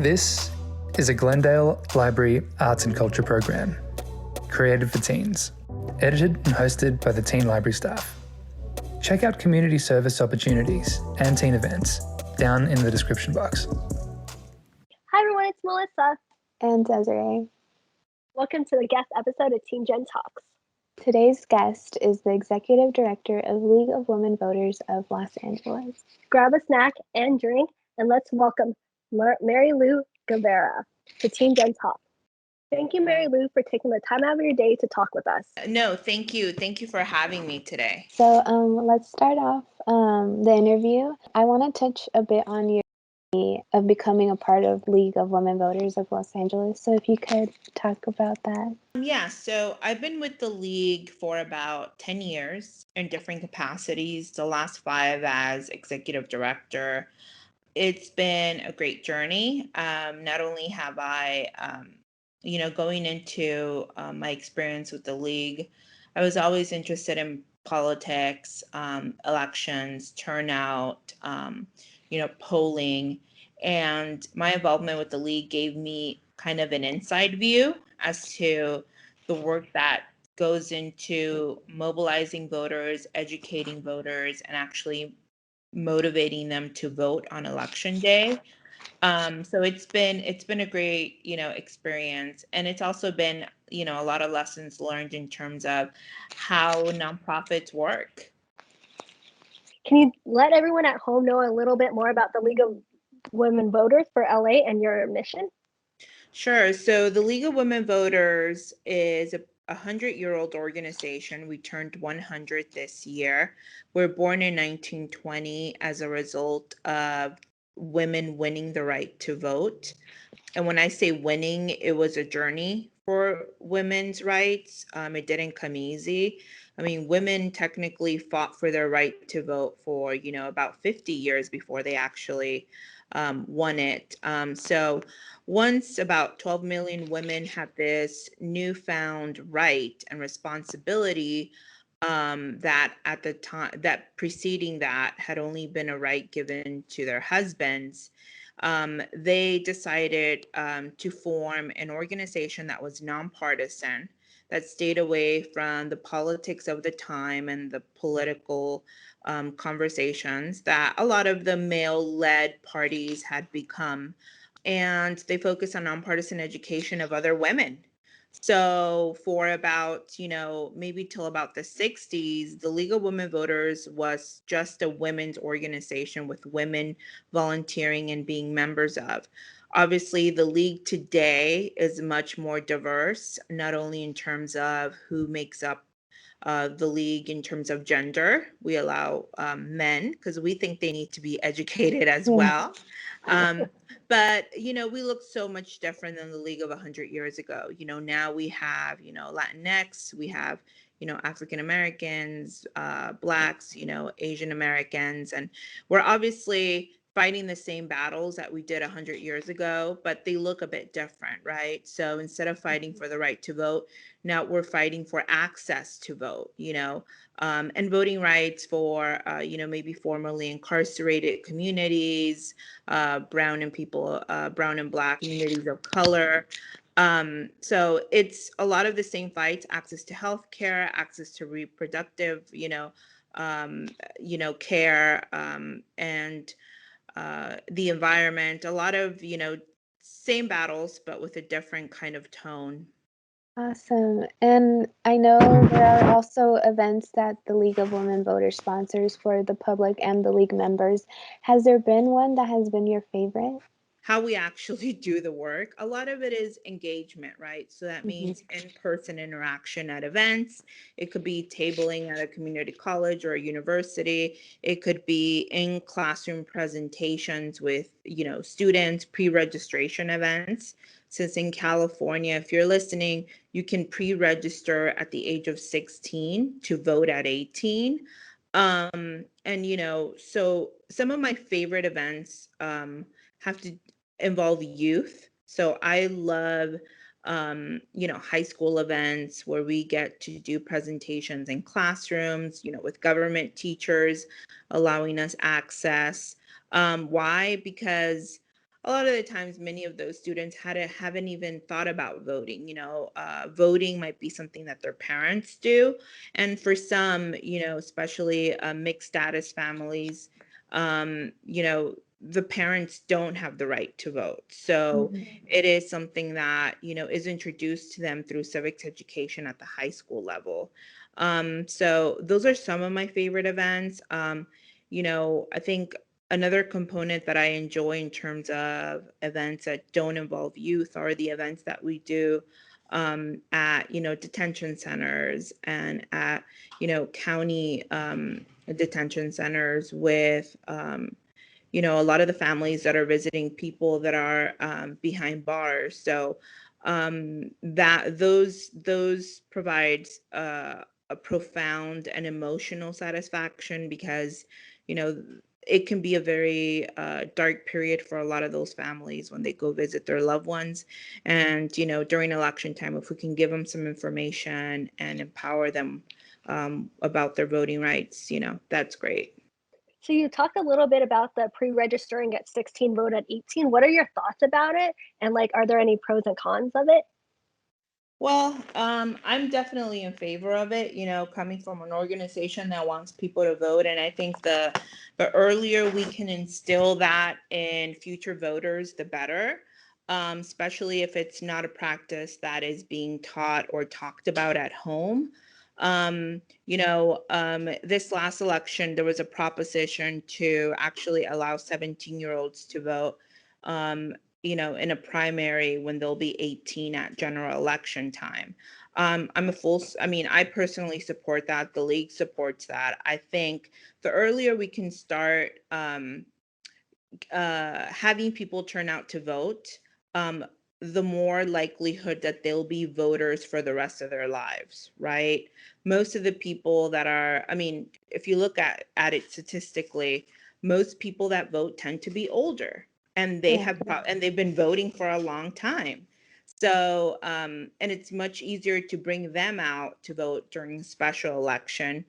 This is a Glendale Library Arts and Culture program, created for teens, edited and hosted by the Teen Library staff. Check out community service opportunities and teen events down in the description box. Hi everyone, it's Melissa. And Desiree. Welcome to the guest episode of Teen Gen Talks. Today's guest is the Executive Director of League of Women Voters of Los Angeles. Grab a snack and drink, and let's welcome Marilu Guevara to Teen Gen Talk. Thank you, Marilu, for taking the time out of your day to talk with us. No, thank you. Thank you for having me today. So let's start off the interview. I want to touch a bit on your journey of becoming a part of League of Women Voters of Los Angeles. So if you could talk about that. Yeah, so I've been with the League for about 10 years in different capacities, the last 5 as Executive Director. It's been a great journey. Not only have I, going into my experience with the League, I was always interested in politics, elections, turnout, polling. And my involvement with the League gave me kind of an inside view as to the work that goes into mobilizing voters, educating voters, and actually motivating them to vote on election day. So it's been a great, experience. And it's also been, a lot of lessons learned in terms of how nonprofits work. Can you let everyone at home know a little bit more about the League of Women Voters for LA and your mission? Sure. So the League of Women Voters is a 100-year-old organization. We turned 100 this year. We're born in 1920 as a result of women winning the right to vote. And when I say winning, it was a journey for women's rights. It didn't come easy. I mean, women technically fought for their right to vote for, about 50 years before they actually won it. So once about 12 million women had this newfound right and responsibility, that at the time, that preceding that had only been a right given to their husbands, they decided to form an organization that was nonpartisan, that stayed away from the politics of the time and the political conversations that a lot of the male-led parties had become. And they focused on nonpartisan education of other women. So for about, maybe till about the 60s, the League of Women Voters was just a women's organization with women volunteering and being members of. Obviously, the League today is much more diverse, not only in terms of who makes up the League in terms of gender. We allow men because we think they need to be educated as well. But, we look so much different than the League of 100 years ago. Now we have, Latinx, we have, African Americans, Blacks, Asian Americans, and we're obviously fighting the same battles that we did 100 years ago, but they look a bit different, right? So instead of fighting for the right to vote, now we're fighting for access to vote, and voting rights for, maybe formerly incarcerated communities, brown and Black communities of color. So it's a lot of the same fights: access to healthcare, access to reproductive, care, and the environment. A lot of, same battles, but with a different kind of tone. Awesome. And I know there are also events that the League of Women Voters sponsors for the public and the League members. Has there been one that has been your favorite? How we actually do the work. A lot of it is engagement, right? So that means in-person interaction at events. It could be tabling at a community college or a university. It could be in classroom presentations with, students, pre-registration events. Since in California, if you're listening, you can pre-register at the age of 16 to vote at 18. And, so some of my favorite events have to involve youth. So I love, high school events where we get to do presentations in classrooms, with government teachers allowing us access. Why? Because a lot of the times, many of those students haven't even thought about voting. Voting might be something that their parents do, and for some, especially mixed status families, the parents don't have the right to vote. So it is something that is introduced to them through civics education at the high school level. So those are some of my favorite events. I think another component that I enjoy in terms of events that don't involve youth are the events that we do at detention centers and at county detention centers with a lot of the families that are visiting people that are behind bars. So that those provides a profound and emotional satisfaction because it can be a very dark period for a lot of those families when they go visit their loved ones. And during election time, if we can give them some information and empower them about their voting rights, that's great. So you talked a little bit about the pre-registering at 16, vote at 18. What are your thoughts about it? And like, are there any pros and cons of it? Well, I'm definitely in favor of it, coming from an organization that wants people to vote. And I think the earlier we can instill that in future voters, the better, especially if it's not a practice that is being taught or talked about at home. This last election, there was a proposition to actually allow 17-year-olds to vote. In a primary when they'll be 18 at general election time. I personally support that. The league supports that. I think the earlier we can start having people turn out to vote, the more likelihood that they'll be voters for the rest of their lives, right? Most of the people that are, if you look at it statistically, most people that vote tend to be older and and they've been voting for a long time. So, and it's much easier to bring them out to vote during a special election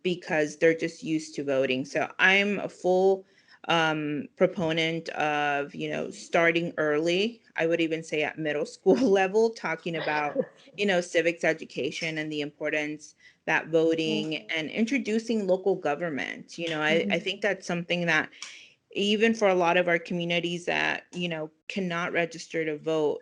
because they're just used to voting. So I'm a full proponent of starting early. I would even say at middle school level, talking about civics education and the importance that voting and introducing local government. I think that's something that even for a lot of our communities that cannot register to vote,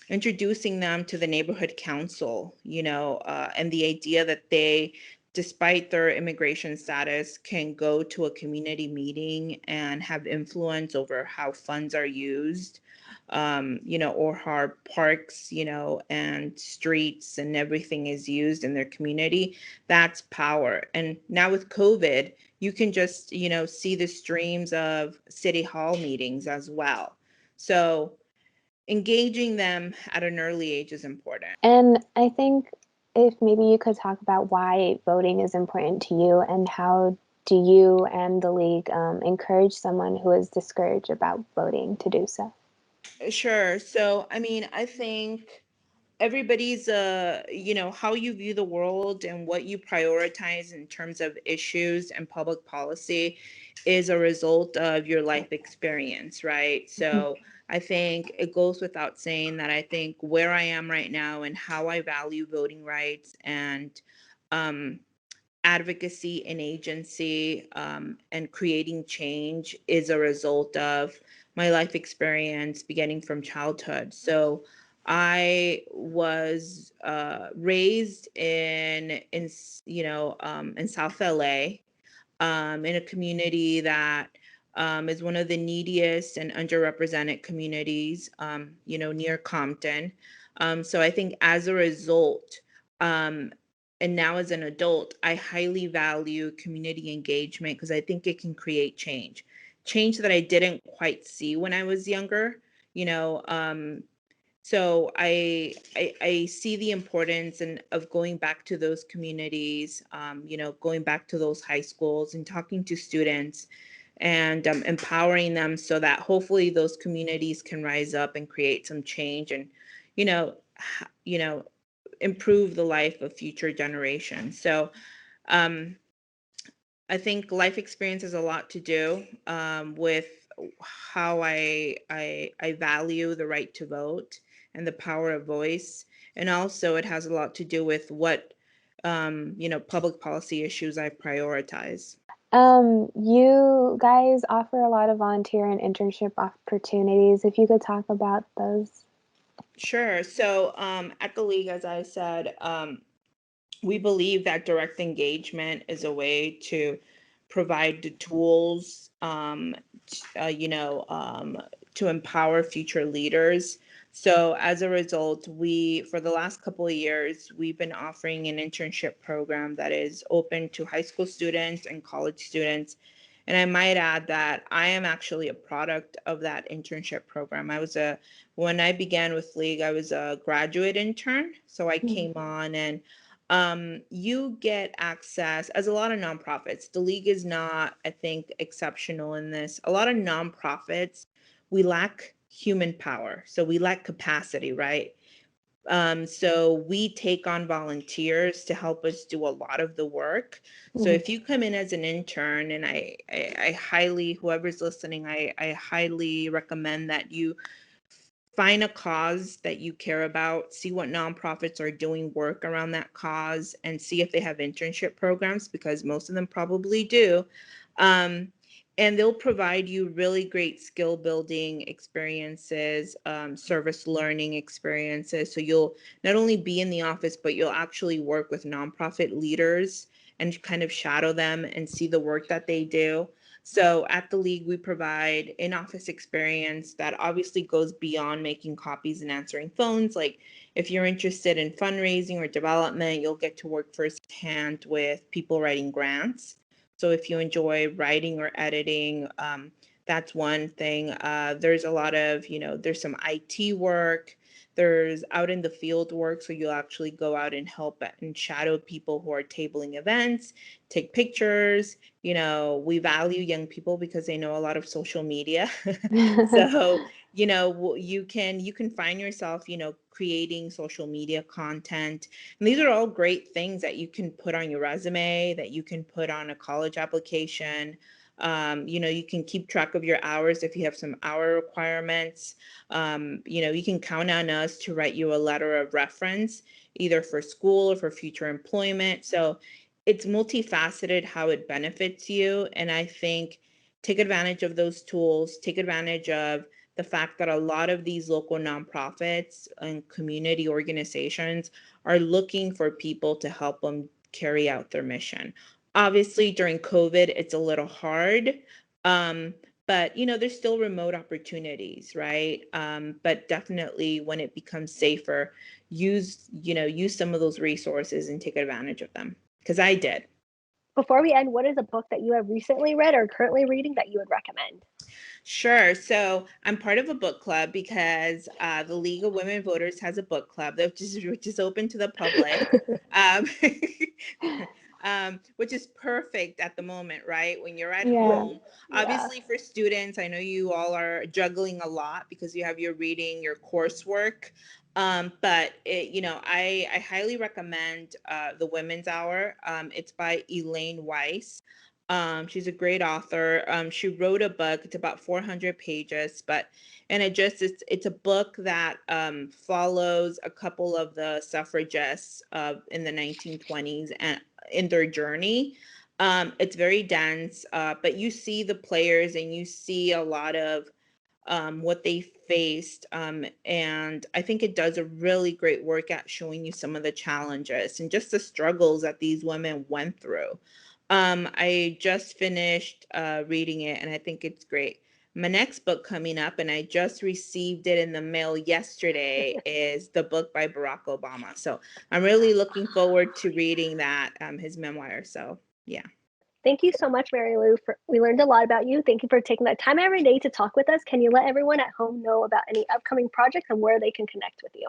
introducing them to the neighborhood council, and the idea that they, despite their immigration status, can go to a community meeting and have influence over how funds are used, or how parks, and streets and everything is used in their community. That's power. And now with COVID, you can just, see the streams of city hall meetings as well. So engaging them at an early age is important. And I think if maybe you could talk about why voting is important to you and how do you and the league encourage someone who is discouraged about voting to do so? Sure. So, I think everybody's how you view the world and what you prioritize in terms of issues and public policy is a result of your life experience, right? So I think it goes without saying that I think where I am right now and how I value voting rights and um, advocacy and agency and creating change is a result of my life experience beginning from childhood. So I was raised in South LA, in a community that is one of the neediest and underrepresented communities, near Compton. So I think as a result, um, and now as an adult, I highly value community engagement because I think it can create change that I didn't quite see when I was younger. You know, so I see the importance of going back to those communities, going back to those high schools and talking to students and empowering them so that hopefully those communities can rise up and create some change and, you know, h- you know, improve the life of future generations. So um, I think life experience has a lot to do with how I value the right to vote and the power of voice. And also it has a lot to do with what, public policy issues I prioritize. You guys offer a lot of volunteer and internship opportunities. If you could talk about those. Sure. So at the League, as I said, we believe that direct engagement is a way to provide the tools, to empower future leaders. So as a result, for the last couple of years, we've been offering an internship program that is open to high school students and college students. And I might add that I am actually a product of that internship program. When I began with League, I was a graduate intern. So I came on, and you get access, as a lot of nonprofits. The League is not, I think, exceptional in this. A lot of nonprofits, we lack human power. So we lack capacity, right? So we take on volunteers to help us do a lot of the work. So if you come in as an intern, and I highly, whoever's listening, I highly recommend that you find a cause that you care about, see what nonprofits are doing work around that cause, and see if they have internship programs, because most of them probably do. And they'll provide you really great skill building experiences, service learning experiences. So you'll not only be in the office, but you'll actually work with nonprofit leaders and kind of shadow them and see the work that they do. So at the League, we provide in-office experience that obviously goes beyond making copies and answering phones. Like if you're interested in fundraising or development, you'll get to work firsthand with people writing grants. So if you enjoy writing or editing, that's one thing. There's a lot of, there's some IT work. There's out in the field work. So you'll actually go out and help and shadow people who are tabling events, take pictures. We value young people because they know a lot of social media. So, you can find yourself, creating social media content. And these are all great things that you can put on your resume, that you can put on a college application. You can keep track of your hours if you have some hour requirements. You can count on us to write you a letter of reference, either for school or for future employment. So it's multifaceted how it benefits you. And I think take advantage of those tools, take advantage of the fact that a lot of these local nonprofits and community organizations are looking for people to help them carry out their mission. Obviously, during COVID, it's a little hard, but there's still remote opportunities, right? But definitely, when it becomes safer, use some of those resources and take advantage of them, because I did. Before we end, what is a book that you have recently read or currently reading that you would recommend? Sure. So I'm part of a book club because the League of Women Voters has a book club which is open to the public, which is perfect at the moment, right? When you're at home. Obviously, for students, I know you all are juggling a lot because you have your reading, your coursework. But I highly recommend the Women's Hour. It's by Elaine Weiss. She's a great author. She wrote a book. It's about 400 pages, and it's a book that follows a couple of the suffragists in the 1920s and in their journey. It's very dense, but you see the players and you see a lot of what they faced. And I think it does a really great work at showing you some of the challenges and just the struggles that these women went through. I just finished reading it, and I think it's great. My next book coming up, and I just received it in the mail yesterday, is the book by Barack Obama. So I'm really looking forward to reading that, his memoir. So yeah. Thank you so much, Marilu. We learned a lot about you. Thank you for taking that time every day to talk with us. Can you let everyone at home know about any upcoming projects and where they can connect with you?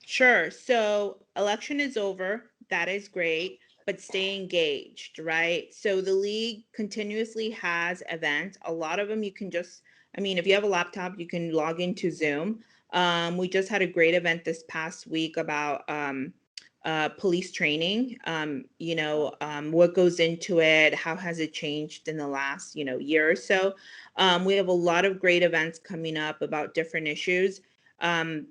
Sure. So election is over. That is great, but stay engaged, right? So the League continuously has events. A lot of them you can if you have a laptop, you can log into Zoom. We just had a great event this past week about police training, what goes into it, how has it changed in the last, year or so. We have a lot of great events coming up about different issues. I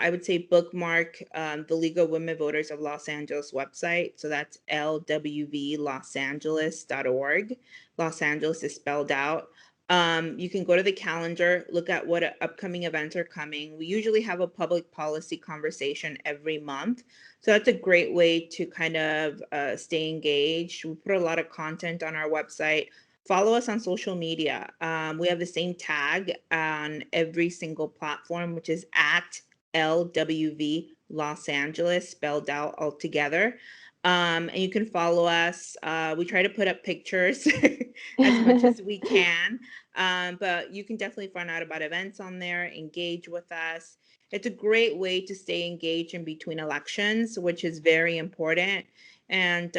would say bookmark the League of Women Voters of Los Angeles website. So that's lwvlosangeles.org. Los Angeles is spelled out. You can go to the calendar, look at what upcoming events are coming. We usually have a public policy conversation every month. So that's a great way to kind of stay engaged. We put a lot of content on our website. Follow us on social media. We have the same tag on every single platform, which is at LWV Los Angeles, spelled out all together. And you can follow us. We try to put up pictures as much as we can. But you can definitely find out about events on there, engage with us. It's a great way to stay engaged in between elections, which is very important. And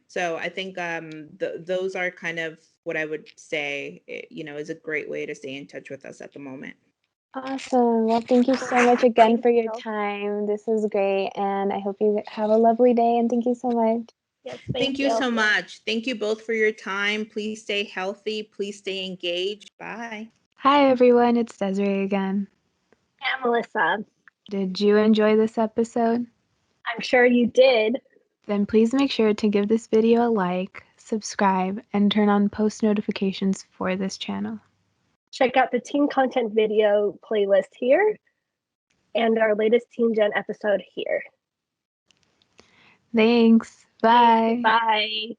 so I think those are kind of what I would say, is a great way to stay in touch with us at the moment. Awesome. Well, thank you so much again for your time. This was great. And I hope you have a lovely day. And thank you so much. Yes, thank you so much. Thank you both for your time. Please stay healthy. Please stay engaged. Bye. Hi, everyone. It's Desiree again. And Melissa. Did you enjoy this episode? I'm sure you did. Then please make sure to give this video a like, subscribe, and turn on post notifications for this channel. Check out the teen content video playlist here and our latest Teen Gen episode here. Thanks. Bye. Bye.